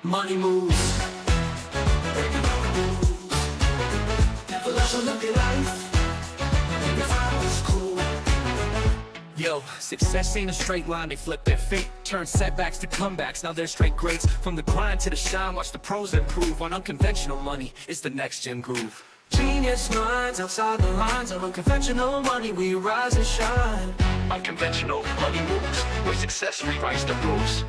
Money moves. Never let you look at life. If I was cool. Yo, success ain't a straight line, they flip their fate. Turn setbacks to comebacks, now they're straight greats. From the grind to the shine, watch the pros improve. On unconventional money, it's the next gen groove. Genius minds outside the lines. On unconventional money, we rise and shine. Unconventional money moves, where success rewrites the rules.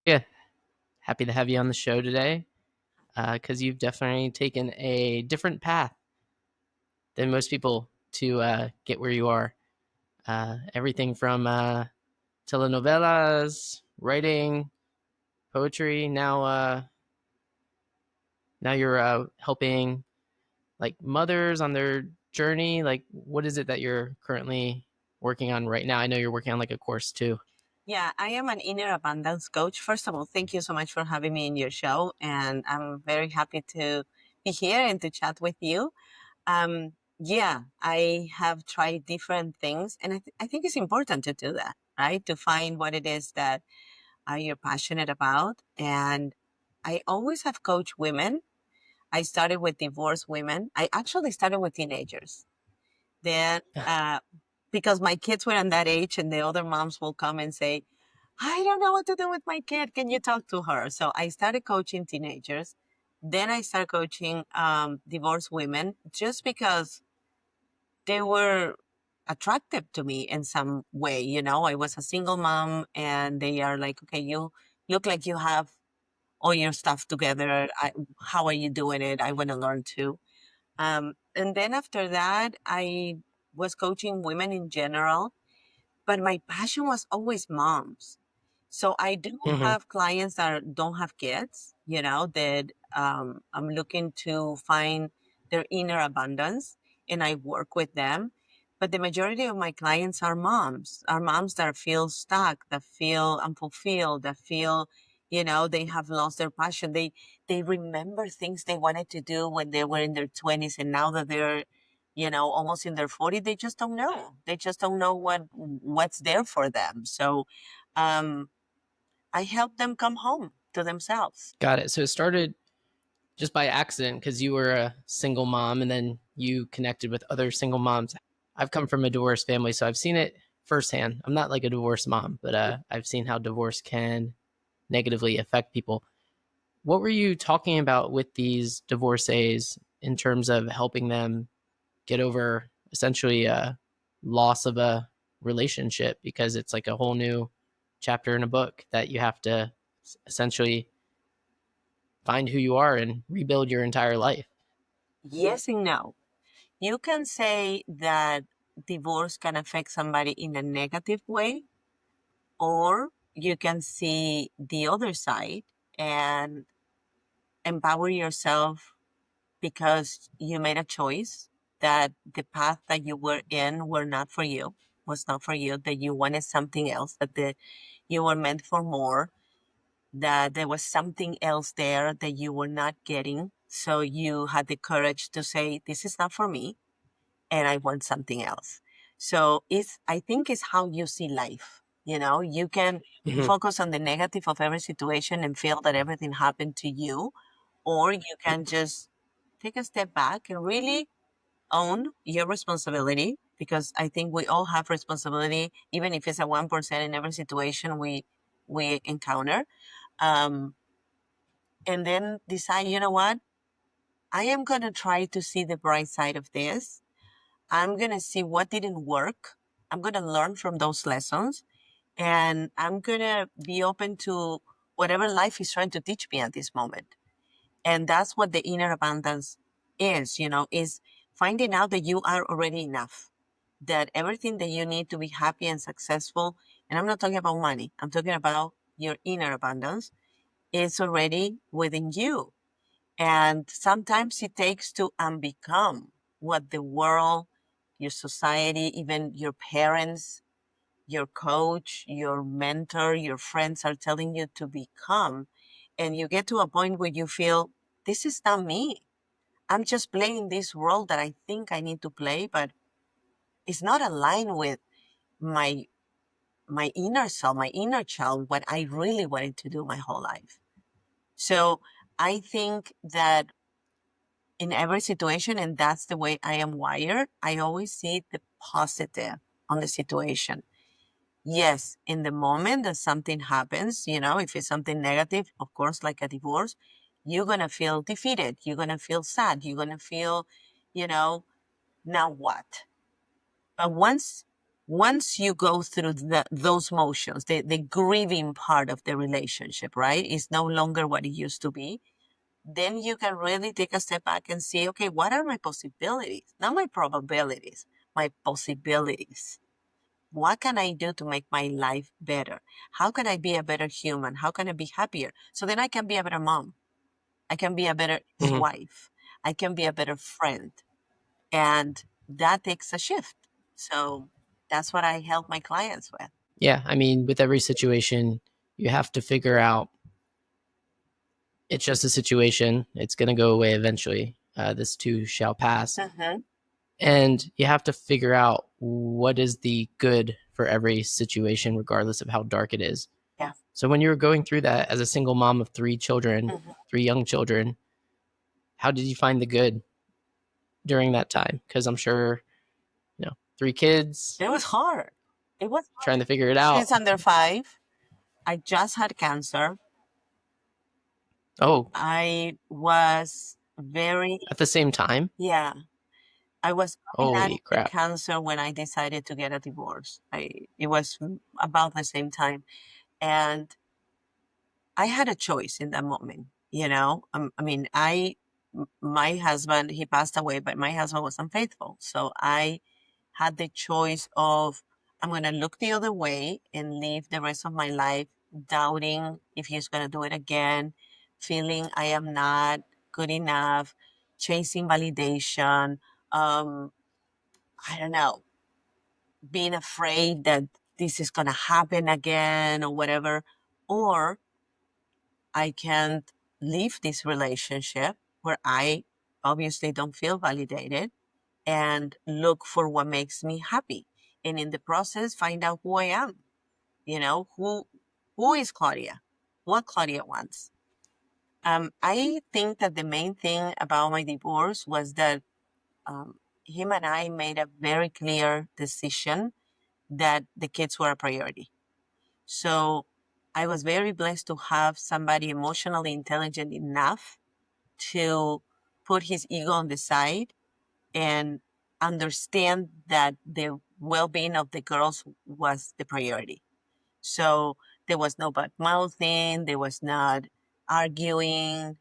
Yeah, happy to have you on the show today because you've definitely taken a different path than most people to get where you are. Everything from telenovelas, writing, poetry. Now you're helping like mothers on their journey. Like, what is it that you're currently working on right now? I know you're working on like a course too. Yeah, I am an inner abundance coach. First of all, thank you so much for having me in your show. And I'm very happy to be here and to chat with you. Yeah, I have tried different things. And I think it's important to do that, right? To find what it is that you're passionate about. And I always have coached women. I started with divorced women. I actually started with teenagers. Then, because my kids were on that age and the other moms will come and say, I don't know what to do with my kid. Can you talk to her? So I started coaching teenagers. Then I started coaching divorced women just because they were attractive to me in some way. You know, I was a single mom and they are like, okay, you look like you have all your stuff together. How are you doing it? I want to learn too. And then after that, I was coaching women in general, but my passion was always moms. So I do Mhm. have clients that don't have kids, you know, that I'm looking to find their inner abundance and I work with them. But the majority of my clients are moms that feel stuck, that feel unfulfilled, that feel, you know, they have lost their passion. They remember things they wanted to do when they were in their 20s and now that they're, you know, almost in their 40s, they just don't know. They just don't know what's there for them. So um I help them come home to themselves. Got it. So it started just by accident because you were a single mom and then you connected with other single moms. I've come from a divorced family, so I've seen it firsthand. I'm not like a divorced mom, but I've seen how divorce can negatively affect people. What were you talking about with these divorcees in terms of helping them get over essentially a loss of a relationship? Because it's like a whole new chapter in a book that you have to essentially find who you are and rebuild your entire life. Yes and no. You can say that divorce can affect somebody in a negative way, or you can see the other side and empower yourself because you made a choice that the path that you were in were not for you, was not for you, that you wanted something else, that you were meant for more, that there was something else there that you were not getting. So you had the courage to say, this is not for me and I want something else. So I think it's how you see life. You know, you can Mhm. focus on the negative of every situation and feel that everything happened to you, or you can just take a step back and really own your responsibility, because I think we all have responsibility, even if it's a 1% in every situation we encounter. Um, and then decide, you know what? I am going to try to see the bright side of this. I'm going to see what didn't work. I'm going to learn from those lessons and I'm going to be open to whatever life is trying to teach me at this moment. And that's what the inner abundance is, you know, is finding out that you are already enough, that everything that you need to be happy and successful, and I'm not talking about money, I'm talking about your inner abundance, is already within you. And sometimes it takes to unbecome what the world, your society, even your parents, your coach, your mentor, your friends are telling you to become. And you get to a point where you feel, this is not me. I'm just playing this role that I think I need to play, but it's not aligned with my my inner self, my inner child, what I really wanted to do my whole life. So I think that in every situation, and that's the way I am wired, I always see the positive on the situation. Yes, in the moment that something happens, if it's something negative, of course, like a divorce, you're going to feel defeated. You're going to feel sad. You're going to feel, you know, now what? But once you go through those motions, the grieving part of the relationship, right, is no longer what it used to be, then you can really take a step back and see, okay, what are my possibilities? Not my probabilities, my possibilities. What can I do to make my life better? How can I be a better human? How can I be happier? So then I can be a better mom. I can be a better Mhm. wife. I can be a better friend. And that takes a shift. So that's what I help my clients with. Yeah, I mean, with every situation, you have to figure out it's just a situation. It's going to go away eventually. This too shall pass. Mm-hmm. And you have to figure out what is the good for every situation, regardless of how dark it is. Yeah. So when you were going through that as a single mom of 3 children, Mm-hmm. 3 young children, how did you find the good during that time? Because I'm sure, 3 kids It was hard. It was hard. trying to figure it She's out. under 5. I just had cancer. Oh, I was very, at the same time? yeah, I was coming out of Holy the crap. cancer when I decided to get a divorce. It was about the same time. And I had a choice in that moment, I mean, my husband, he passed away, but my husband was unfaithful. So I had the choice of, I'm going to look the other way and live the rest of my life doubting if he's going to do it again, feeling I am not good enough, chasing validation. Um, I don't know, being afraid that this is going to happen again or whatever. Or I can't leave this relationship where I obviously don't feel validated and look for what makes me happy. And in the process, find out who I am. Who is Claudia? What Claudia wants. I think that the main thing about my divorce was that him and I made a very clear decision that the kids were a priority. So I was very blessed to have somebody emotionally intelligent enough to put his ego on the side and understand that the well-being of the girls was the priority. So there was no bad mouthing, there was not arguing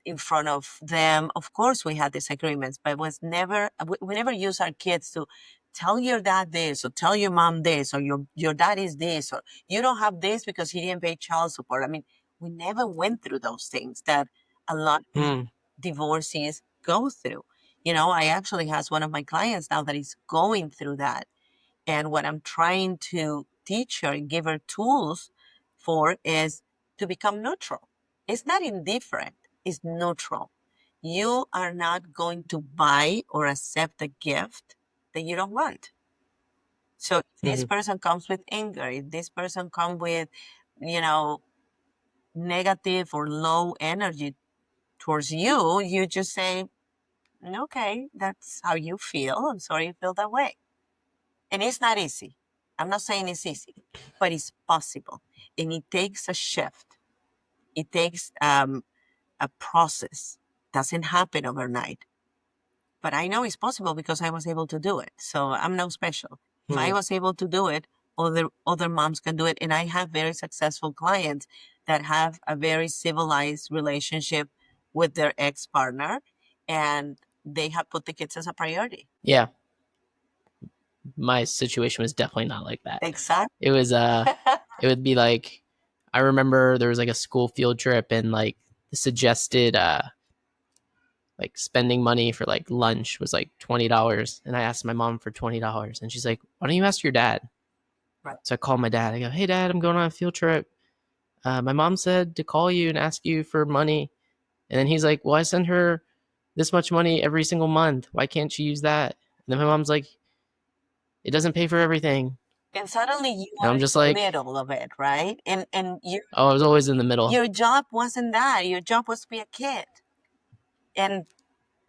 in front of them. Of course, we had disagreements, but it was never, we never use our kids to tell your dad this or tell your mom this or your dad is this or you don't have this because he didn't pay child support. I mean, we never went through those things that a lot of Hmm. divorcees go through. I actually has one of my clients now that is going through that. And what I'm trying to teach her and give her tools for is to become neutral. It's not indifferent, it's neutral. You are not going to buy or accept a gift that you don't want. So if this Hmm. person comes with anger, if this person comes with, you know, negative or low energy towards you, you just say, okay, that's how you feel. I'm sorry you feel that way. And it's not easy. I'm not saying it's easy, but it's possible. And it takes a shift. It takes a process. Doesn't happen overnight. But I know it's possible because I was able to do it. So I'm no special. If I Hmm. was able to do it, other moms can do it. And I have very successful clients that have a very civilized relationship with their ex-partner, and they have put the kids as a priority. Yeah, my situation was definitely not like that. Exactly. It was it would be like, I remember there was like a school field trip and like the suggested like spending money for like lunch was like $20, and I asked my mom for $20 and she's like, why don't you ask your dad? Right. So I called my dad. I go, hey dad, I'm going on a field trip. My mom said to call you and ask you for money. And then he's like, well, I send her this much money every single month. Why can't she use that? And then my mom's like, it doesn't pay for everything. And suddenly you And are I'm in just the like, middle of it, right? And oh, I was always in the middle. your job wasn't that. Your job was to be a kid. And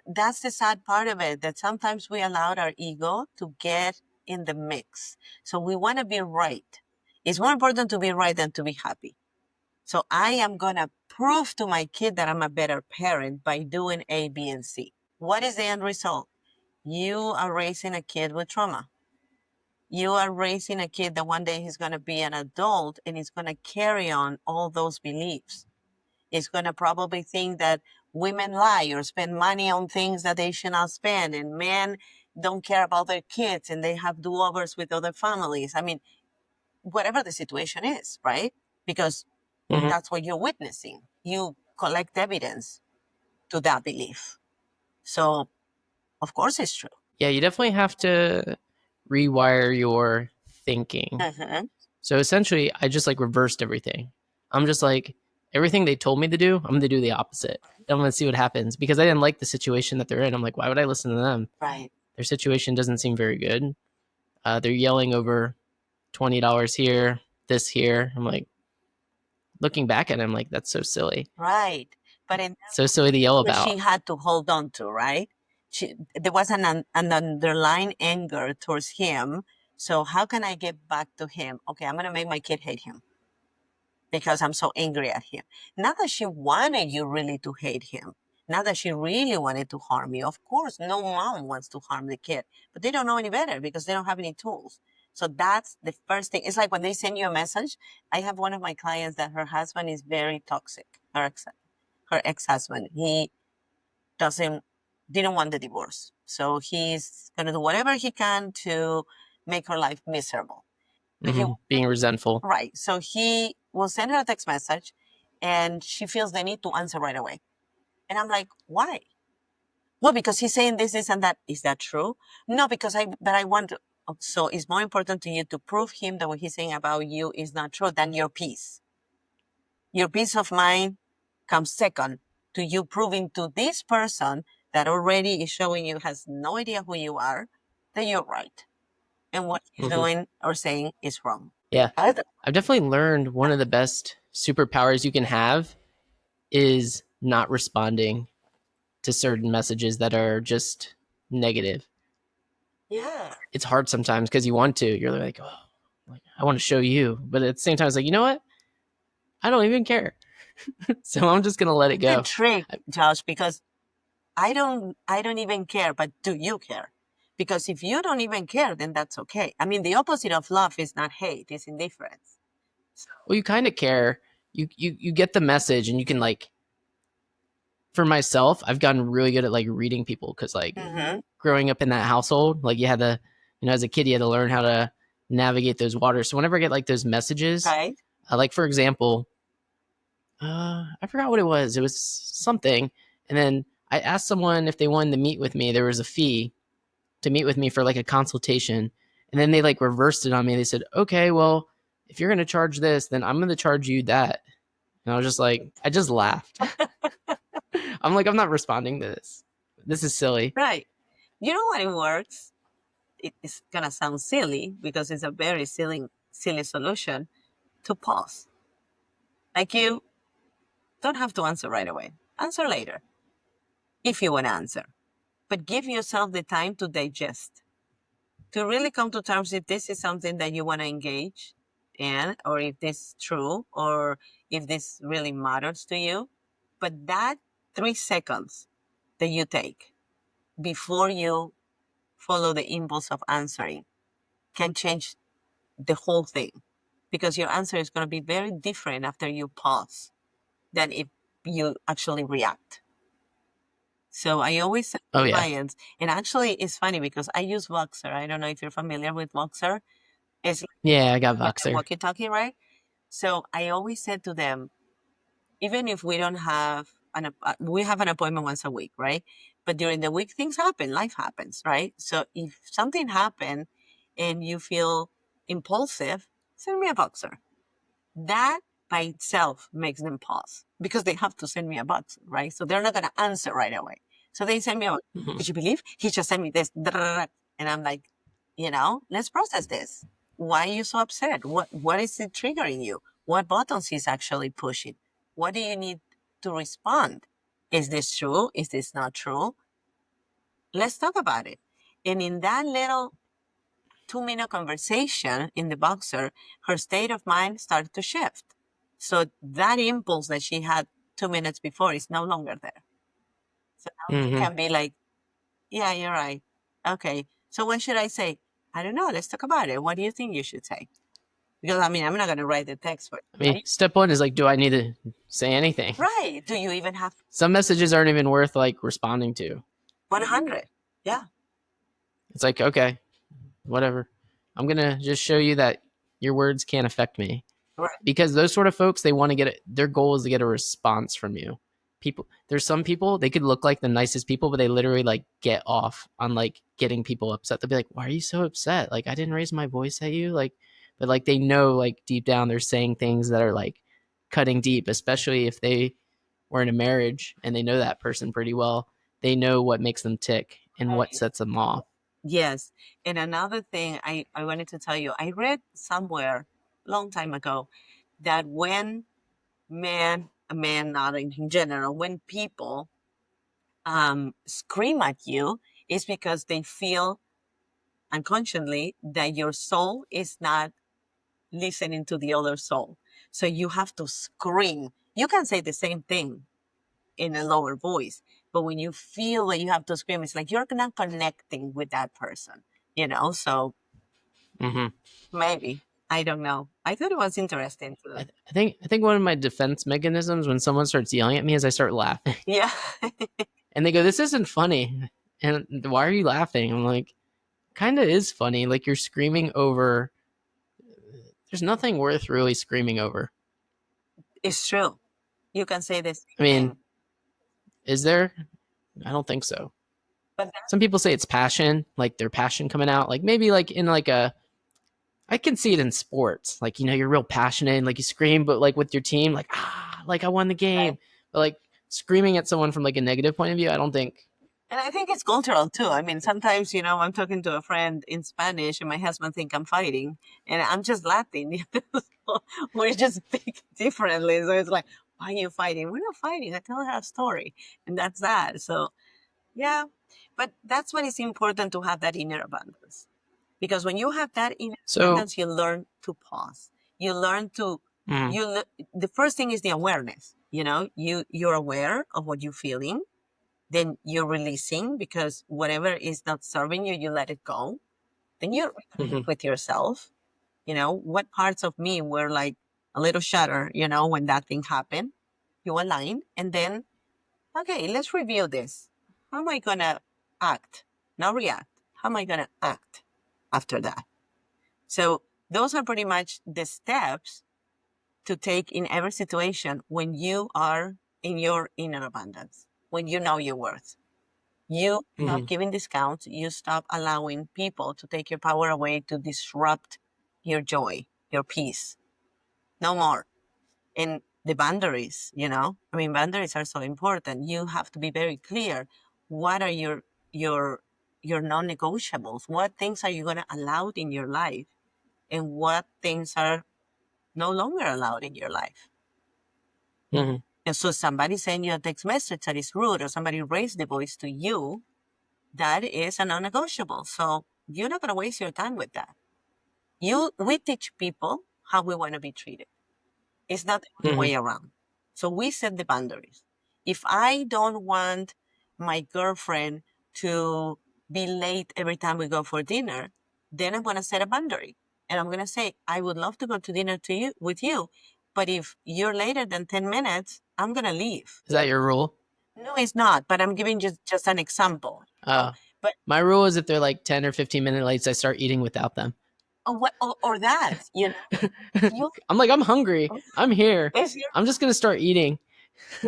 that's the sad part of it, that sometimes we allowed our ego to get in the mix. So we want to be right. It's more important to be right than to be happy. So I am going to prove to my kid that I'm a better parent by doing A, B, and C. What is the end result? You are raising a kid with trauma. You are raising a kid that one day he's going to be an adult and he's going to carry on all those beliefs. He's going to probably think that women lie or spend money on things that they should not spend, and men don't care about their kids and they have do-overs with other families. I mean, whatever the situation is, right? Because Mhm. that's what you're witnessing. You collect evidence to that belief. So, of course, it's true. Yeah, you definitely have to rewire your thinking. Mm-hmm. So essentially, I just like reversed everything. I'm just like, everything they told me to do, I'm going to do the opposite. And I'm going to see what happens because I didn't like the situation that they're in. I'm like, why would I listen to them? Right. Their situation doesn't seem very good. They're yelling over $20 here, this here. I'm like, looking back at it, I'm like, that's so silly. Right. But in So silly to yell what she about. had to hold on to, right? There was an underlying anger towards him. So how can I get back to him? Okay, I'm gonna make my kid hate him because I'm so angry at him. Not that she wanted you really to hate him. Not that she really wanted to harm you. Of course, no mom wants to harm the kid, but they don't know any better because they don't have any tools. So that's the first thing. It's like when they send you a message. I have one of my clients that her husband is very toxic. Her ex-husband. He doesn't didn't want the divorce. So he's gonna do whatever he can to make her life miserable. So he Being resentful. right. So he will send her a text message and she feels the need to answer right away. And I'm like, why? Well, because he's saying this, and that. Is that true? No, because I want to. So it's more important to you to prove him that what he's saying about you is not true than your peace. Your peace of mind comes second to you proving to this person that already is showing you has no idea who you are, that you're right. And what he's doing or saying is wrong. Yeah. Either. I've definitely learned one of the best superpowers you can have is not responding to certain messages that are just negative. Yeah. It's hard sometimes because you want to. You're like, oh, like, I want to show you. But at the same time, it's like, you know what? I don't even care. So I'm just going to let it The go. trick, Josh, because I don't even care, but do you care? Because if you don't even care, then that's okay. I mean, the opposite of love is not hate, it's indifference. Well, you kind of care. You get the message and you can like, for myself, I've gotten really good at like reading people because like Mm-hmm. growing up in that household, like you had to, as a kid, you had to learn how to navigate those waters. So whenever I get like those messages, Right? like for example, I forgot what it was. It was something, and then I asked someone if they wanted to meet with me. There was a fee to meet with me for like a consultation, and then they like reversed it on me. They said, "Okay, well, if you're going to charge this, then I'm going to charge you that." And I was just like, I just laughed. I'm like, I'm not responding to this. This is silly. Right. You know what it works? It's gonna sound silly because it's a very silly solution to pause. Like you don't have to answer right away. Answer later if you want to answer. But give yourself the time to digest, to really come to terms if this is something that you want to engage in, or if this is true, or if this really matters to you. But that 3 seconds that you take before you follow the impulse of answering can change the whole thing, because your answer is going to be very different after you pause than if you actually react. So I always say Oh to yeah, clients, and actually it's funny because I use Voxer. I don't know if you're familiar with Voxer. It's yeah. I got like a Voxer. walkie-talkie, right? So I always said to them, even if we don't have we have an appointment once a week, right? But during the week, things happen, life happens, right? So if something happened and you feel impulsive, send me a Voxer. That by itself makes them pause because they have to send me a box, right? So they're not going to answer right away. So they send me a, Mhm. could you believe he just sent me this? And I'm like, let's process this. why are you so upset? What is it triggering you? What buttons is actually pushing? What do you need to respond? Is this true? Is this not true? Let's talk about it. And in that little 2-minute conversation in the boxer, her state of mind started to shift. So that impulse that she had 2 minutes before is no longer there. So now she Mm-hmm. can be like, yeah, you're right. Okay. So what should I say? I don't know. Let's talk about it. What do you think you should say? Because I mean, I'm not going to write the text for I mean, step one is like, do I need to say anything? right. Do you even have Some messages aren't even worth like responding to. 100? Yeah. It's like, okay, whatever. I'm going to just show you that your words can't affect me. Right. Because those sort of folks, they want to get it. Their goal is to get a response from you. There's some people, they could look like the nicest people, but they literally like get off on like getting people upset. They'll be like, why are you so upset? Like, I didn't raise my voice at you. Like, but like they know like deep down they're saying things that are like cutting deep, especially if they were in a marriage and they know that person pretty well. They know what makes them tick and what sets them off. Yes. And another thing I wanted to tell you, I read somewhere a long time ago that when a man not in general, when people scream at you, it's because they feel unconsciously that your soul is not listening to the other soul. So you have to scream. You can say the same thing in a lower voice, but when you feel that you have to scream, it's like you're not connecting with that person, So Mm-hmm. maybe, I don't know. I thought it was interesting. I think one of my defense mechanisms when someone starts yelling at me is I start laughing. Yeah. And they go, "This isn't funny." And why are you laughing? I'm like, kind of is funny. Like you're screaming over. There's nothing worth really screaming over. It's true. You can say this I mean, thing, is there? I don't think so. but Some people say it's passion, like their passion coming out. Like maybe like in like a, I can see it in sports. Like, you're real passionate and like you scream, but like with your team, like I won the game. But like screaming at someone from like a negative point of view, I don't think. and I think it's cultural too. I mean, sometimes, I'm talking to a friend in Spanish and my husband think I'm fighting and I'm just laughing. So we just speak differently. So it's like, why are you fighting? We're not fighting. I tell her a story and that's that. So yeah, but that's what is important to have that inner abundance. Because when you have that inner So, abundance, you learn to pause. You learn to, mm, the first thing is the awareness. You're aware of what you're feeling, then you're releasing because whatever is not serving you, you let it go. Then you're mhm. with yourself. What parts of me were like a little shutter, when that thing happened. You align and then, okay, let's review this. How am I going to act? Not react. How am I going to act after that? So those are pretty much the steps to take in every situation when you are in your inner abundance, when you know your worth. You stop giving discounts. You stop allowing people to take your power away to disrupt your joy, your peace. No more. And the boundaries, boundaries are so important. You have to be very clear. What are your your non-negotiables? What things are you going to allow in your life? And what things are no longer allowed in your life? Mhm. And so somebody send you a text message that is rude or somebody raised the voice to you, that is a non-negotiable. So you're not going to waste your time with that. We teach people how we want to be treated. It's not the other Mhm. way around. So we set the boundaries. If I don't want my girlfriend to be late every time we go for dinner, then I'm going to set a boundary. And I'm going to say, I would love to go to dinner with you. But if you're later than 10 minutes, I'm going to leave. Is that your rule? No, it's not. But I'm giving just an example. But My rule is if they're like 10 or 15 minutes late, I start eating without them. or that, you, I'm like, I'm hungry. I'm here. it's your I'm just going to start eating.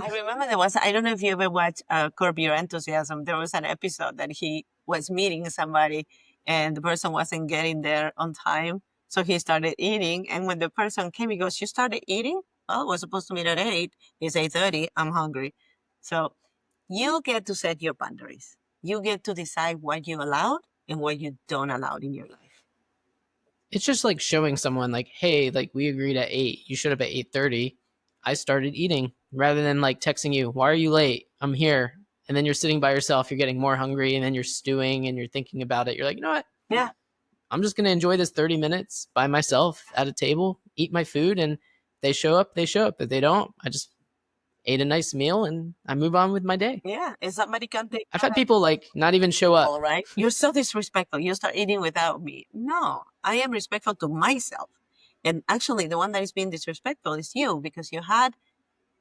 I remember I don't know if you ever watched Curb Your Enthusiasm. There was an episode that he was meeting somebody and the person wasn't getting there on time. So he started eating. And when the person came, he goes, you started eating? Well, we're supposed to meet at 8. It's 8:30. I'm hungry. So you get to set your boundaries. You get to decide what you allowed and what you don't allow in your life. It's just like showing someone like, hey, like we agreed at 8, you showed up at 8:30. I started eating, rather than like texting you, why are you late? I'm here. And then you're sitting by yourself, you're getting more hungry, and then you're stewing and you're thinking about it. You're like, you know what? Yeah. I'm just going to enjoy this 30 minutes by myself at a table, eat my food, and they show up, they show up. If they don't, I just ate a nice meal and I move on with my day. Yeah. And somebody can take I've that had people like not even show up. all right. You're so disrespectful. You start eating without me. No, I am respectful to myself. And actually, the one that is being disrespectful is you, because you had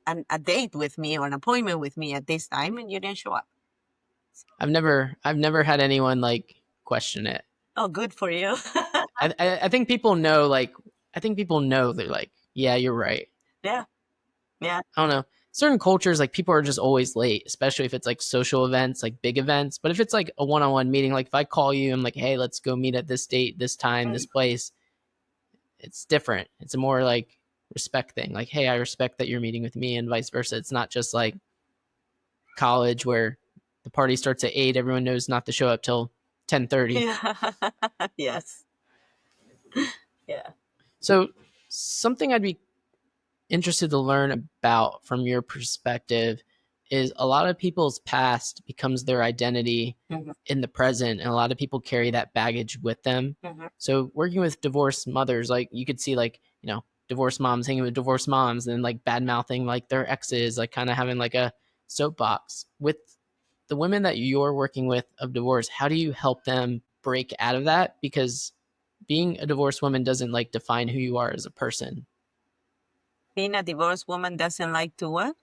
a date with me or an appointment with me at this time and you didn't show up. I've never had anyone like question it. Oh, good for you. I think people know, like, I think people know they're like, yeah, you're right. Yeah. Yeah. I don't know. Certain cultures, like people are just always late, especially if it's like social events, like big events. But if it's like a one-on-one meeting, like if I call you, I'm like, hey, let's go meet at this date, this time, this place. It's different. It's a more like respect thing. Like, hey, I respect that you're meeting with me, and vice versa. It's not just like college where the party starts at 8, everyone knows not to show up till 10:30. Yeah. Yes. Yeah. So something I'd be interested to learn about from your perspective is a lot of people's past becomes their identity Mhm. in the present, and a lot of people carry that baggage with them. Mhm. So working with divorced mothers, like you could see like, divorced moms hanging with divorced moms and like bad mouthing like their exes, like kind of having like a soapbox. With the women that you're working with of divorce, how do you help them break out of that? Because being a divorced woman doesn't like define who you are as a person. Being a divorced woman doesn't like to what?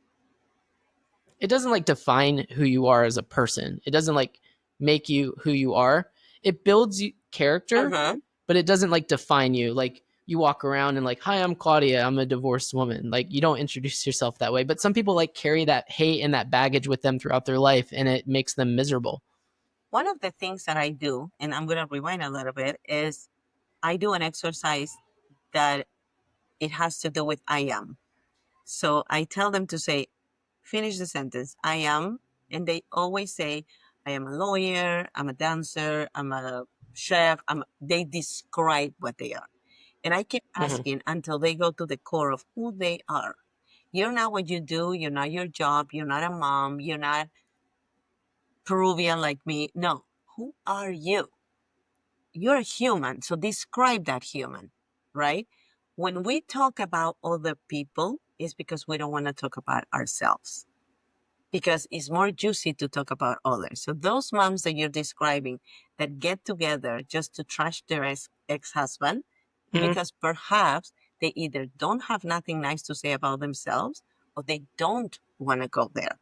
It doesn't like define who you are as a person. It doesn't like make you who you are. It builds you character, Uh-huh. but it doesn't like define you. Like you walk around and like, hi, I'm Claudia. I'm a divorced woman. Like you don't introduce yourself that way. But some people like carry that hate and that baggage with them throughout their life, and it makes them miserable. One of the things that I do, and I'm going to rewind a little bit, is I do an exercise that it has to do with I am. So I tell them to say, finish the sentence, I am. And they always say, I am a lawyer, I'm a dancer, I'm a chef. They describe what they are. And I keep Mm-hmm. asking until they go to the core of who they are. You're not what you do. You're not your job. You're not a mom. You're not Peruvian like me. No. Who are you? You're a human. So describe that human, right? When we talk about other people, it's because we don't want to talk about ourselves, because it's more juicy to talk about others. So those moms that you're describing that get together just to trash their ex-husband, Mm-hmm. because perhaps they either don't have nothing nice to say about themselves or they don't want to go there,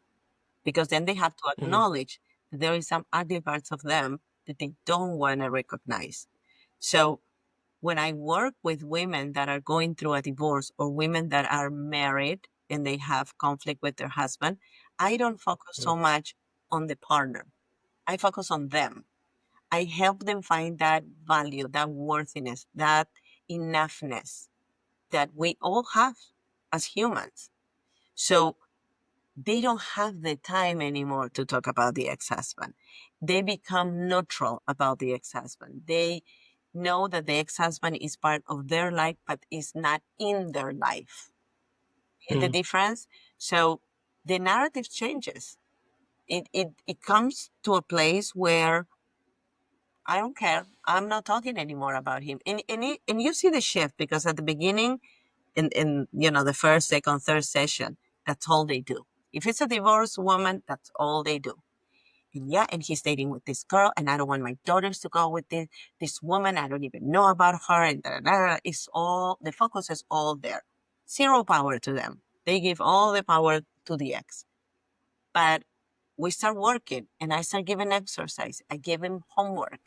because then they have to Mm-hmm. acknowledge that there is some ugly parts of them that they don't want to recognize. So when I work with women that are going through a divorce or women that are married and they have conflict with their husband, I don't focus so much on the partner. I focus on them. I help them find that value, that worthiness, that enoughness that we all have as humans. So they don't have the time anymore to talk about the ex-husband. They become neutral about the ex-husband. They know that the ex-husband is part of their life, but is not in their life. Get the Mm-hmm. difference? So the narrative changes. It comes to a place where I don't care. I'm not talking anymore about him. And you see the shift, because at the beginning, in the first, second, third session, that's all they do. If it's a divorced woman, that's all they do. And yeah, and he's dating with this girl, and I don't want my daughters to go with this woman. I don't even know about her. And da, da, da. It's all, the focus is all there. Zero power to them. They give all the power to the ex. But we start working, and I start giving exercise. I give them homework.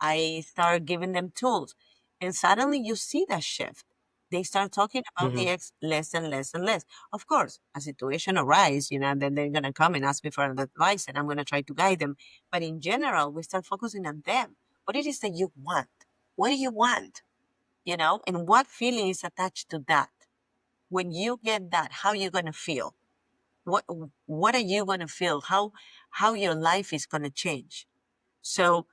I start giving them tools. And suddenly you see that shift. They start talking about Mm-hmm. the ex less and less and less. Of course, a situation arises, and then they're going to come and ask me for advice, and I'm going to try to guide them. But in general, we start focusing on them. What it is that you want? What do you want? And what feeling is attached to that? When you get that, how are you going to feel? what what are you going to feel, how your life is going to change. So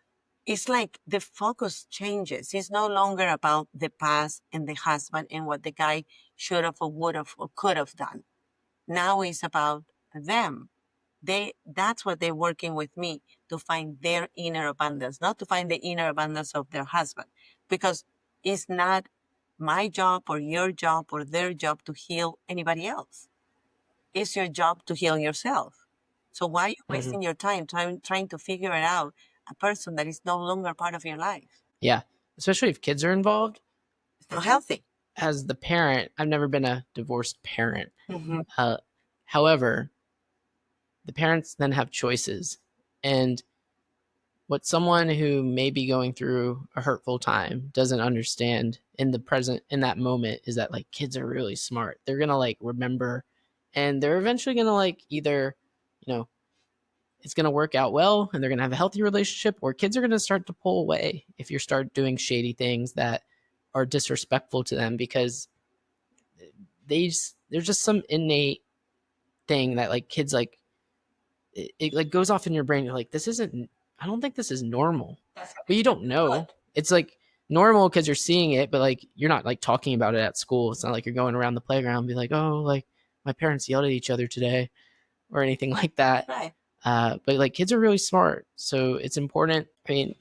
it's like the focus changes. It's no longer about the past and the husband and what the guy should have or would have or could have done. Now it's about them. That's what they're working with me to find their inner abundance, not to find the inner abundance of their husband, because it's not my job or your job or their job to heal anybody else. It's your job to heal yourself. So why are you Hmm. wasting your time trying to figure it out a person that is no longer part of your life? Yeah, especially if kids are involved. It's not healthy. As the parent, I've never been a divorced parent. Mm-hmm. However, the parents then have choices. And what someone who may be going through a hurtful time doesn't understand in the present, in that moment, is that like kids are really smart. They're going to like remember, and they're eventually going to like either, you know, it's going to work out well and they're going to have a healthy relationship, or kids are going to start to pull away if you start doing shady things that are disrespectful to them, because there's just some innate thing that like kids like it like goes off in your brain. You're like, this isn't, I don't think this is normal, That's but you don't know. good. It's like normal because you're seeing it, but like you're not like talking about it at school. It's not like you're going around the playground and be like, oh, like my parents yelled at each other today or anything like that. Right. But like kids are really smart, so it's important. I mean,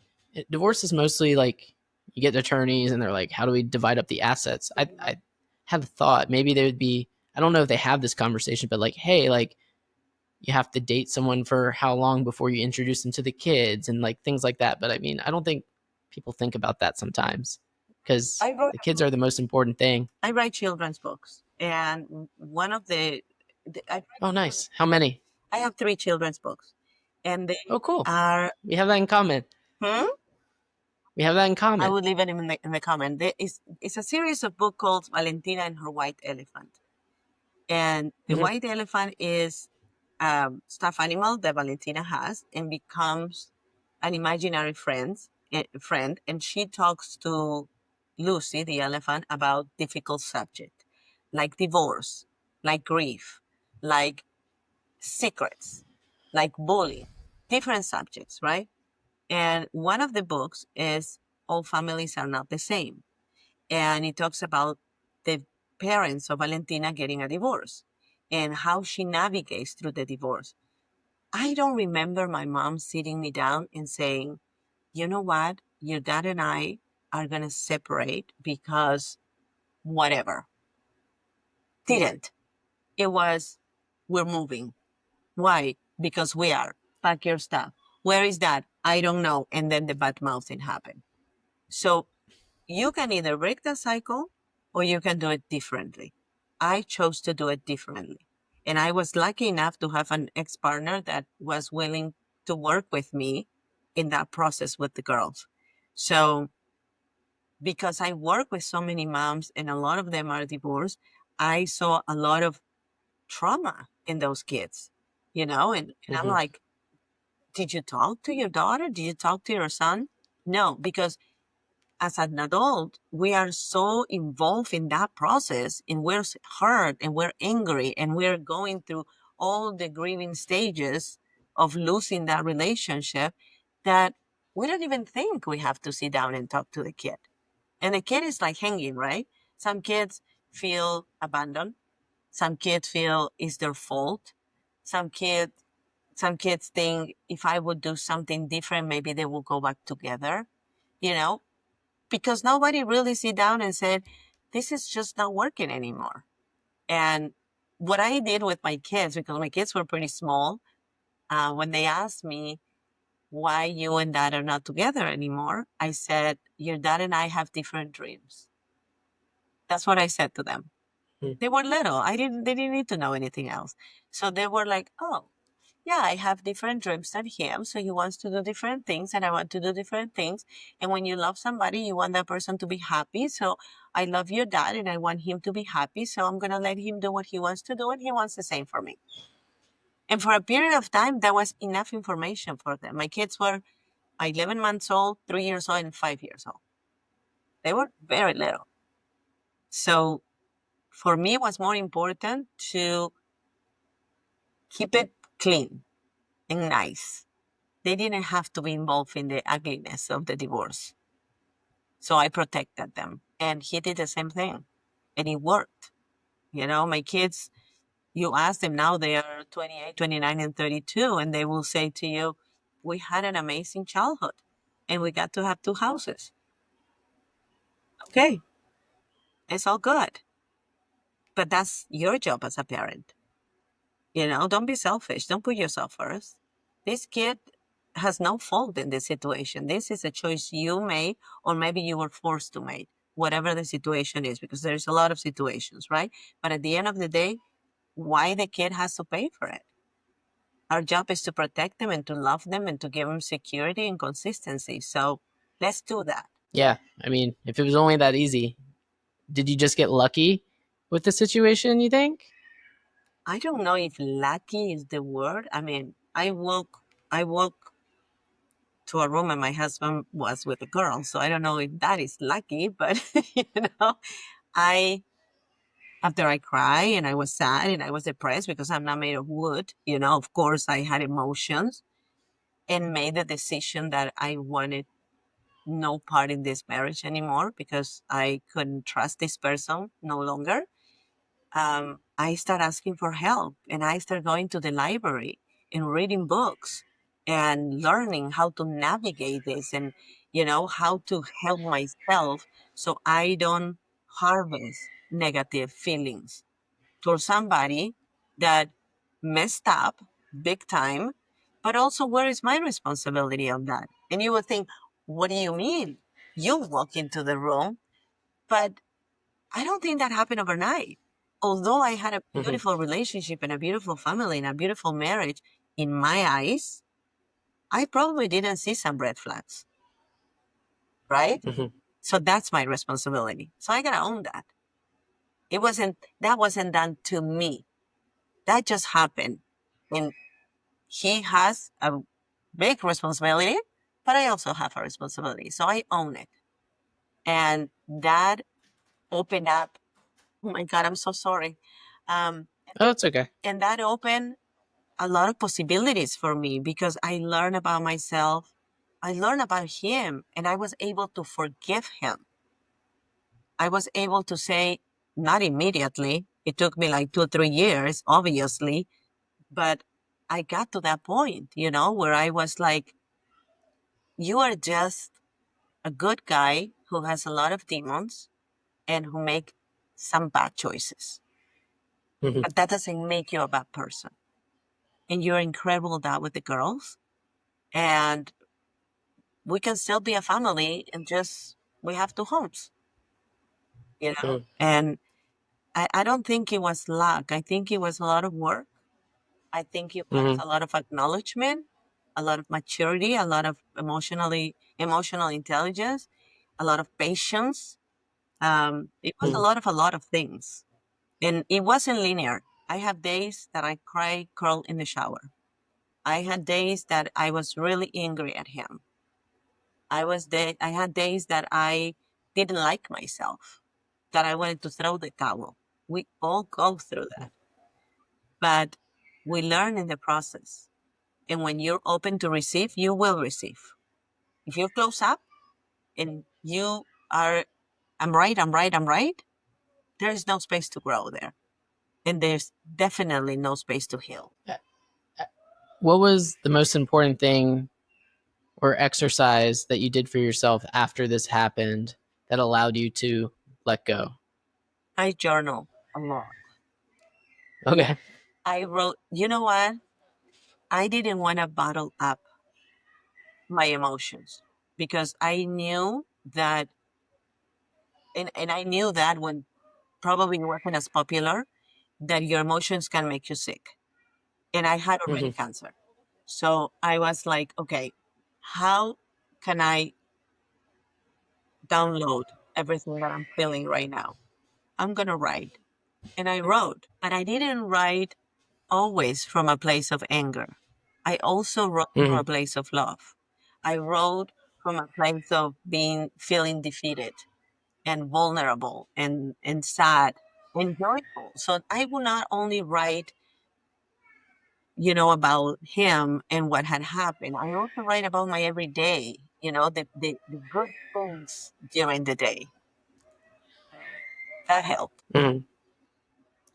divorce is mostly like you get attorneys and they're like, how do we divide up the assets? I had a thought maybe they would be, I don't know if they have this conversation, but like, hey, like you have to date someone for how long before you introduce them to the kids and like things like that. But I mean, I don't think people think about that sometimes because I wrote the kids are the most important thing. I write children's books, and one of Oh, nice. How many? I have 3 children's books, and they Oh, cool. are. We have that in common. Hmm? We have that in I common. would leave it in the comment. It's a series of book called Valentina and Her White Elephant, and the Mhm. white elephant is stuffed animal that Valentina has and becomes an imaginary friend, and she talks to Lucy, the elephant, about difficult subject like divorce, like grief, like secrets, like bullying, different subjects, right? And one of the books is All Families Are Not the Same. And it talks about the parents of Valentina getting a divorce and how she navigates through the divorce. I don't remember my mom sitting me down and saying, you know what, your dad and I are going to separate because whatever. Didn't. It was, we're moving. Why? Because we are. Pack your stuff. Where is that? I don't know. And then the bad mouthing happened. So you can either break the cycle or you can do it differently. I chose to do it differently. And I was lucky enough to have an ex partner that was willing to work with me in that process with the girls. So, because I work with so many moms and a lot of them are divorced, I saw a lot of trauma in those kids, and I'm Mhm. like, did you talk to your daughter? Did you talk to your son? No, because as an adult, we are so involved in that process and we're hurt and we're angry and we're going through all the grieving stages of losing that relationship that we don't even think we have to sit down and talk to the kid. And the kid is like hanging, right? Some kids feel abandoned. Some kids feel it's their fault. Some kids some kids think if I would do something different, maybe they will go back together, you know, because nobody really sit down and said, this is just not working anymore. And what I did with my kids, because my kids were pretty small, when they asked me why you and dad are not together anymore, I said, your dad and I have different dreams. That's what I said to them. Mhm. They were little. They didn't need to know anything else. So they were like, oh, yeah, I have different dreams than him. So he wants to do different things and I want to do different things. And when you love somebody, you want that person to be happy. So I love your dad and I want him to be happy. So I'm going to let him do what he wants to do. And he wants the same for me. And for a period of time, that was enough information for them. My kids were 11 months old, 3 years old, and 5 years old. They were very little. So for me, it was more important to keep it clean and nice. they didn't have to be involved in the ugliness of the divorce. So I protected them. And he did the same thing. And it worked. My kids, you ask them now, they are 28, 29, and 32, and they will say to you, we had an amazing childhood and we got to have two houses. Okay, it's all good. But that's your job as a parent. Don't be selfish. Don't put yourself first. This kid has no fault in this situation. This is a choice you made, or maybe you were forced to make, whatever the situation is, because there's a lot of situations, right? But at the end of the day, why the kid has to pay for it? Our job is to protect them and to love them and to give them security and consistency. So let's do that. Yeah. I mean, if it was only that easy, did you just get lucky with the situation, you think? I don't know if lucky is the word. I mean, I woke to a room and my husband was with a girl. So I don't know if that is lucky, but I after I cried and I was sad and I was depressed because I'm not made of wood, of course I had emotions and made the decision that I wanted no part in this marriage anymore because I couldn't trust this person no longer. I start asking for help and I start going to the library and reading books and learning how to navigate this and, how to help myself so I don't harvest negative feelings towards somebody that messed up big time. But also, where is my responsibility on that? And you would think, what do you mean? You walk into the room, but I don't think that happened overnight. Although I had a Hmm. beautiful relationship and a beautiful family and a beautiful marriage, in my eyes, I probably didn't see some red flags, right? Hmm. So that's my responsibility. So I gotta own that. That wasn't done to me. That just happened. And he has a big responsibility, but I also have a responsibility. So I own it. And that opened up, oh my God, I'm so sorry. Um, Oh, it's okay. and that opened a lot of possibilities for me because I learned about myself. I learned about him and I was able to forgive him. I was able to say, not immediately. It took me like 2 or 3 years, obviously, but I got to that point, where I was like, you are just a good guy who has a lot of demons and who make some bad choices. Hmm. But that doesn't make you a bad person. And you're incredible at that with the girls. And we can still be a family and just we have two homes. Hmm. And I don't think it was luck. I think it was a lot of work. I think it was Hmm. a lot of acknowledgement, a lot of maturity, a lot of emotional intelligence, a lot of patience. It was a lot of things. And it wasn't linear. I have days that I cry, curl in the shower. I had days that I was really angry at him. I had days that I didn't like myself, that I wanted to throw the towel. We all go through that, but we learn in the process. And when you're open to receive, you will receive. If you close up and you are, I'm right, I'm right, I'm right, there is no space to grow there. And there's definitely no space to heal. What was the most important thing or exercise that you did for yourself after this happened that allowed you to let go? I journal a lot. Okay. I wrote, you know what? I didn't want to bottle up my emotions because I knew that, and I knew that when probably it wasn't as popular, that your emotions can make you sick. And I had Hmm. already cancer. So I was like, okay, how can I download everything that I'm feeling right now? I'm going to write. And I wrote, but I didn't write always from a place of anger. I also wrote from Hmm. a place of love. I wrote from a place of feeling defeated and vulnerable and sad and joyful. So I will not only write about him and what had happened. I also write about my everyday, the good things during the day. So that helped. Mhm.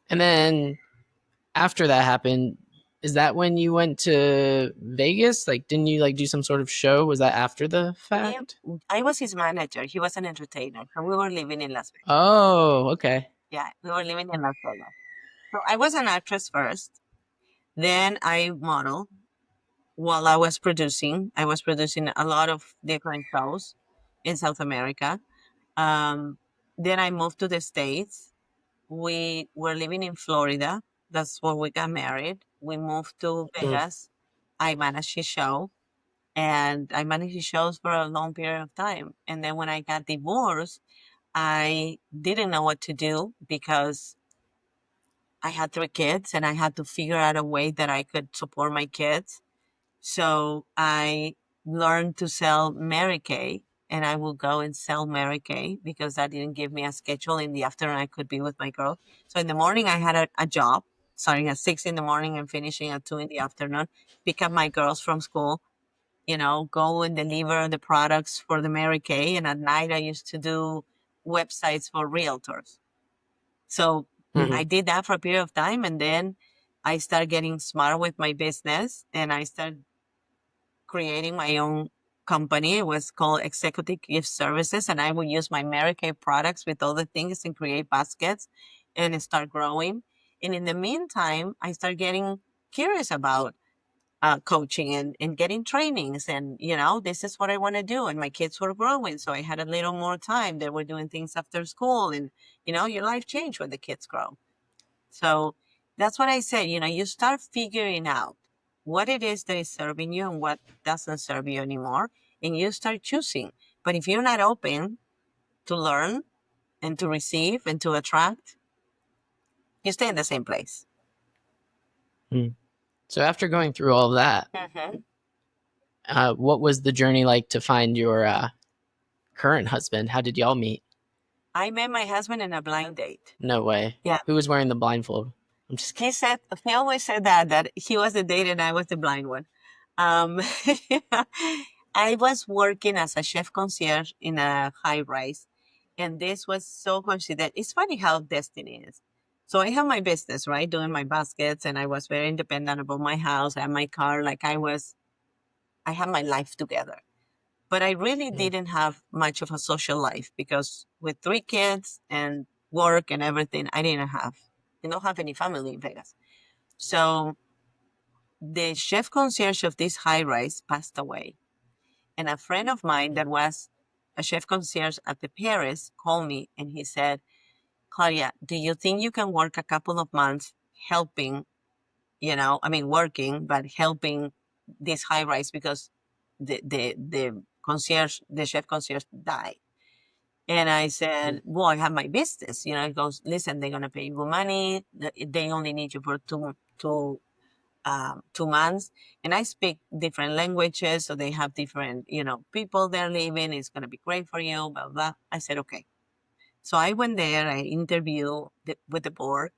And then after that happened, is that when you went to Vegas? Like, didn't you like do some sort of show? Was that after the We, fact? I was his manager. He was an entertainer. So we were living in Las Vegas. Oh, okay. Yeah, we were living in Las Vegas. So I was an actress first. Then I modeled while I was producing. I was producing a lot of different shows in South America. Um, then I moved to the States. We were living in Florida. That's where we got married. We moved to Mm, Vegas. I managed his show and I managed his shows for a long period of time. And then when I got divorced, I didn't know what to do because I had three kids and I had to figure out a way that I could support my kids. So I learned to sell Mary Kay and I will go and sell Mary Kay because that didn't give me a schedule. In the afternoon, I could be with my girl. So in the morning, I had a job starting at 6 in the morning and finishing at 2 in the afternoon, pick up my girls from school, go and deliver the products for the Mary Kay. And at night, I used to do websites for realtors. So I mhm, did that for a period of time. And then I started getting smart with my business and I started creating my own company. It was called Executive Gift Services. And I would use my Mary Kay products with all the things and create baskets and start growing. And in the meantime, I started getting curious about coaching and getting trainings. And, this is what I want to do. And my kids were growing. So I had a little more time. They were doing things after school. And, your life changed when the kids grow. So that's what I said. You start figuring out what it is that is serving you and what doesn't serve you anymore. And you start choosing. But if you're not open to learn and to receive and to attract, you stay in the same place. mm. So after going through all that, Mhm. what was the journey like to find your current husband? How did y'all meet? I met my husband in a blind date. No way. Yeah. Who was wearing the blindfold? I'm just kidding. He always said that he was the date and I was the blind one. Um, I was working as a chef concierge in a high rise, and this was so considered. It's funny how destiny is. So I have my business, right, doing my baskets, and I was very independent about my house and my car. Like I had my life together. But I really Mm, didn't have much of a social life because with three kids and work and everything, I don't have any family in Vegas. So the chef concierge of this high rise passed away. And a friend of mine that was a chef concierge at the Paris called me and he said, Claudia, do you think you can work a couple of months helping, working, but helping this high rise because the concierge, the chef concierge died. And I mm, said, well, I have my business. He goes, listen, they're going to pay you good money. They only need you for 2 months. And I speak different languages. So they have different, people there living. It's going to be great for you, blah, blah. I said, okay. So I went there, I interviewed with the board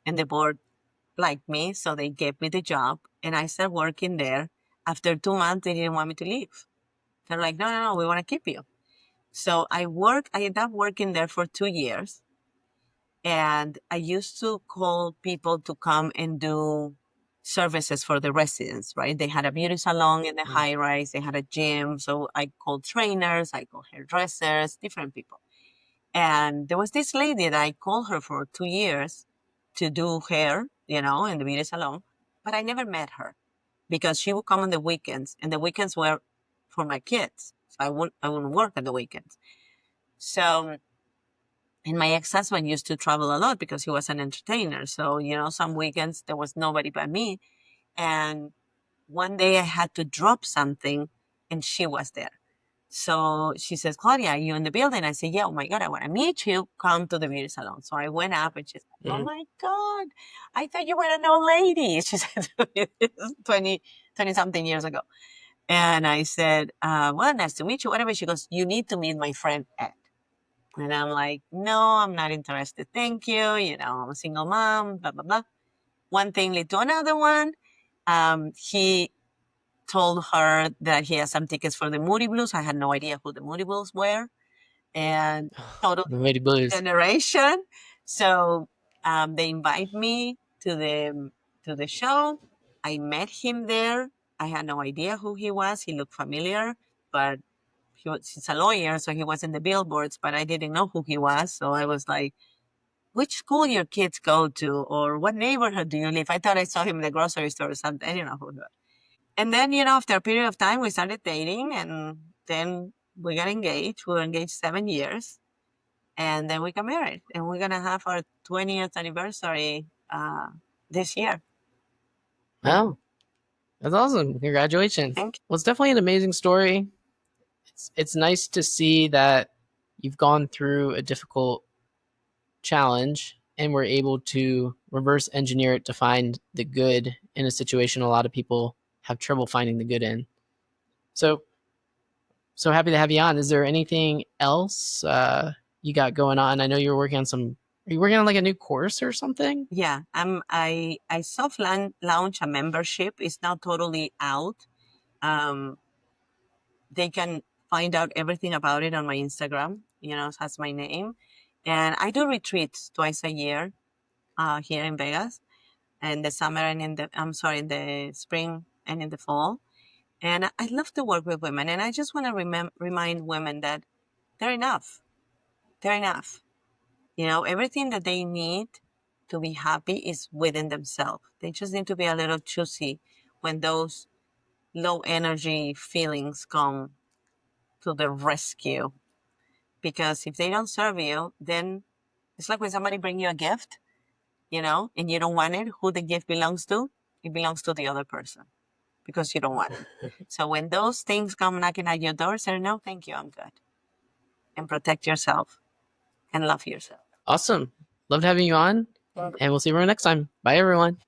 and the board liked me. So they gave me the job and I started working there. After 2 months, they didn't want me to leave. They're like, no, no, no, we want to keep you. So I ended up working there for 2 years. And I used to call people to come and do services for the residents, right? They had a beauty salon in the mm, high rise, they had a gym. So I called trainers, I called hairdressers, different people. And there was this lady that I called her for 2 years to do hair, in the beauty salon, but I never met her because she would come on the weekends and the weekends were for my kids. So I wouldn't work on the weekends. So, and my ex-husband used to travel a lot because he was an entertainer. So, some weekends there was nobody but me. And one day I had to drop something and she was there. So she says, Claudia, are you in the building? I said, yeah, oh my God, I want to meet you. Come to the beauty salon. So I went up and she said, oh mm. my God, I thought you were an old lady. She said, to me, this is 20 something years ago. And I said, well, nice to meet you. Whatever. She goes, you need to meet my friend Ed. And I'm like, no, I'm not interested. Thank you. I'm a single mom, blah, blah, blah. One thing led to another one. He told her that he has some tickets for the Moody Blues. I had no idea who the Moody Blues were, and total The Lady Blues. generation. So they invite me to the show. I met him there. I had no idea who he was. He looked familiar, but he's a lawyer, so he was in the billboards. But I didn't know who he was, so I was like, "Which school your kids go to, or what neighborhood do you live?" I thought I saw him in the grocery store or something. I didn't know who it was. And then, after a period of time, we started dating, and then we got engaged. We were engaged 7 years, and then we got married. And we're gonna have our 20th anniversary this year. Wow, that's awesome! Congratulations. Thank Well, it's definitely an amazing story. It's nice to see that you've gone through a difficult challenge and were able to reverse engineer it to find the good in a situation a lot of people have trouble finding the good in. So happy to have you on. Is there anything else you got going on? I know you're working on some. Are you working on like a new course or something? Yeah, I soft launch a membership. It's now totally out. They can find out everything about it on my Instagram. It has my name, and I do retreats twice a year here in Vegas, in the summer and in the spring and in the fall. And I love to work with women, and I just want to remind women that they're enough. They're enough. Everything that they need to be happy is within themselves. They just need to be a little choosy when those low energy feelings come to the rescue. Because if they don't serve you, then it's like when somebody bring you a gift, and you don't want it, who the gift belongs to? It belongs to the other person because you don't want it. So when those things come knocking at your door, say, no, thank you, I'm good. And protect yourself and love yourself. Awesome. Loved having you on, and we'll see everyone next time. Bye, everyone.